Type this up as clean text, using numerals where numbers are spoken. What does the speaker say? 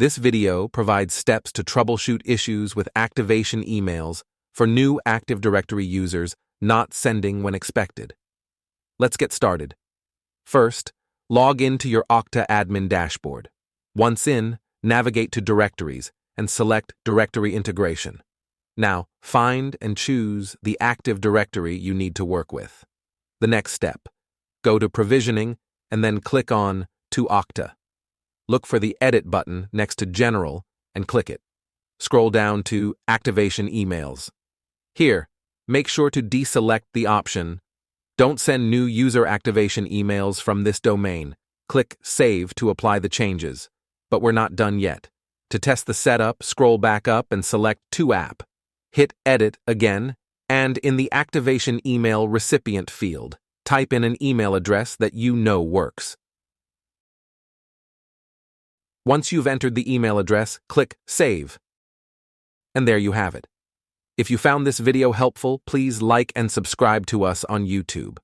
This video provides steps to troubleshoot issues with activation emails for new Active Directory users not sending when expected. Let's get started. First, log into your Okta admin dashboard. Once in, navigate to Directories and select Directory Integration. Now, find and choose the Active Directory you need to work with. The next step, go to Provisioning and then click on To Okta. Look for the Edit button next to General and click it. Scroll down to Activation Emails. Here, make sure to deselect the option Don't send new user activation emails from this domain. Click Save to apply the changes. But we're not done yet. To test the setup, scroll back up and select To App. Hit Edit again, and in the Activation Email Recipient field, type in an email address that you know works. Once you've entered the email address, click Save. And there you have it. If you found this video helpful, please like and subscribe to us on YouTube.